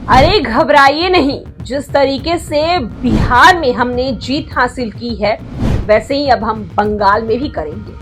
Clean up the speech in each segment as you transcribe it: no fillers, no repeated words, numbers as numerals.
अरे घबराइए नहीं, जिस तरीके से बिहार में हमने जीत हासिल की है वैसे ही अब हम बंगाल में भी करेंगे।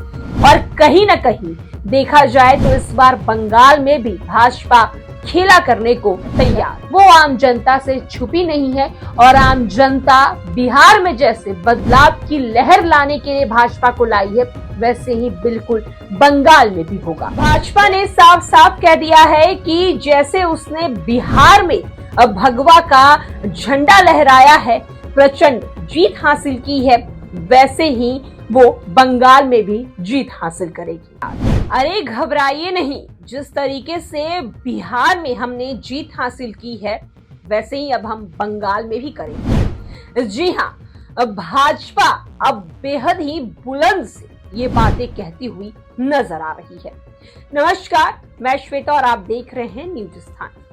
और कहीं ना कहीं देखा जाए तो इस बार बंगाल में भी भाजपा खेला करने को तैयार। वो आम जनता से छुपी नहीं है और आम जनता बिहार में जैसे बदलाव की लहर लाने के लिए भाजपा को लाई है वैसे ही बिल्कुल बंगाल में भी होगा। भाजपा ने साफ साफ कह दिया है कि जैसे उसने बिहार में भगवा का झंडा लहराया है, प्रचंड जीत हासिल की है, वैसे ही वो बंगाल में भी जीत हासिल करेगी। अरे घबराइए नहीं, जिस तरीके से बिहार में हमने जीत हासिल की है वैसे ही अब हम बंगाल में भी करेंगे। जी हाँ, अब भाजपा अब बेहद ही बुलंद से ये बातें कहती हुई नजर आ रही है। नमस्कार, मैं श्वेता और आप देख रहे हैं न्यूज स्थान।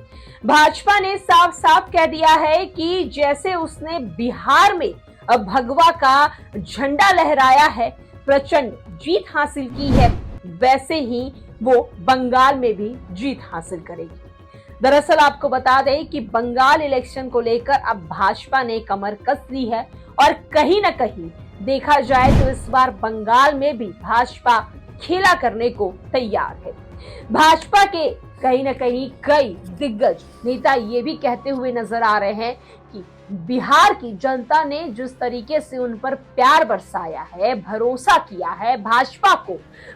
भाजपा ने साफ साफ कह दिया है कि जैसे उसने बिहार में भगवा का झंडा लहराया है, प्रचंड जीत हासिल की है, वैसे ही वो बंगाल में भी जीत हासिल करेगी। दरअसल आपको बता दें कि बंगाल इलेक्शन को लेकर अब भाजपा ने कमर कस ली है और कहीं ना कहीं देखा जाए तो इस बार बंगाल में भी भाजपा खेला करने को तैयार है। भाजपा के कहीं ना कहीं कई दिग्गज नेता ये भी कहते हुए नजर आ रहे हैं कि बिहार की जनता ने जिस तरीके से उन पर प्यार बरसाया है, भरोसा किया है, भाजपा को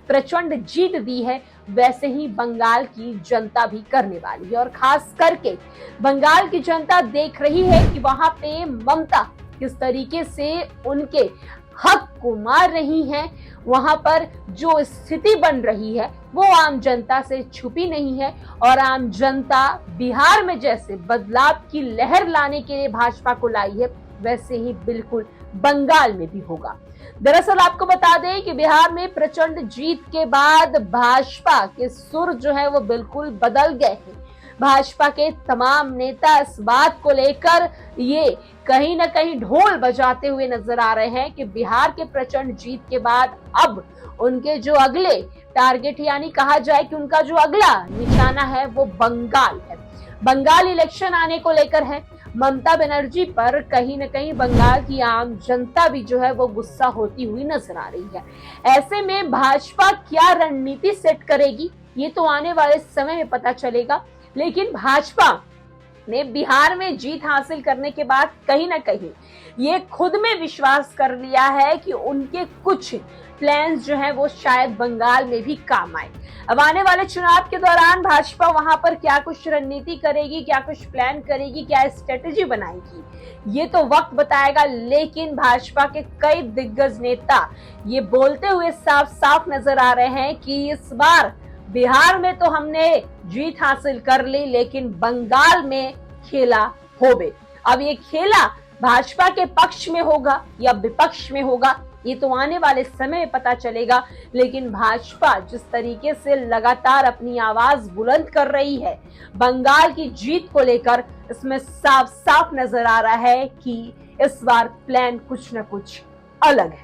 प्रचंड जीत दी है, वैसे ही बंगाल की जनता भी करने वाली है। और खास करके बंगाल की जनता देख रही है कि वहां पे ममता किस तरीके से उनके हक को मार रही हैं। वहां पर जो स्थिति बन रही है वो आम जनता से छुपी नहीं है और आम जनता बिहार में जैसे बदलाव की लहर लाने के लिए भाजपा को लाई है वैसे ही बिल्कुल बंगाल में भी होगा। दरअसल आपको बता दें कि बिहार में प्रचंड जीत के बाद भाजपा के सुर जो है वो बिल्कुल बदल गए हैं। भाजपा के तमाम नेता इस बात को लेकर ये कहीं ना कहीं ढोल बजाते हुए नजर आ रहे हैं कि बिहार के प्रचंड जीत के बाद अब उनके जो अगले टारगेट यानी कहा जाए कि उनका जो अगला निशाना है वो बंगाल है। बंगाल इलेक्शन आने को लेकर है। ममता बनर्जी पर कहीं न कहीं बंगाल की आम जनता भी जो है वो गुस्सा होती हुई नजर आ रही है। ऐसे में भाजपा क्या रणनीति सेट करेगी ये तो आने वाले समय में पता चलेगा, लेकिन भाजपा ने बिहार में जीत हासिल करने के बाद कहीं ना कहीं ये खुद में विश्वास कर लिया है कि उनके कुछ प्लान्स जो है वो शायद बंगाल में भी काम आए। अब आने वाले चुनाव के दौरान भाजपा वहां पर क्या कुछ रणनीति करेगी, क्या कुछ प्लान करेगी, क्या स्ट्रेटेजी बनाएगी, ये तो वक्त बताएगा। लेकिन भाजपा के कई दिग्गज नेता ये बोलते हुए साफ साफ नजर आ रहे हैं कि इस बार बिहार में तो हमने जीत हासिल कर ली, लेकिन बंगाल में खेला होबे। अब ये खेला भाजपा के पक्ष में होगा या विपक्ष में होगा ये तो आने वाले समय में पता चलेगा। लेकिन भाजपा जिस तरीके से लगातार अपनी आवाज बुलंद कर रही है बंगाल की जीत को लेकर, इसमें साफ साफ नजर आ रहा है कि इस बार प्लान कुछ न कुछ अलग है।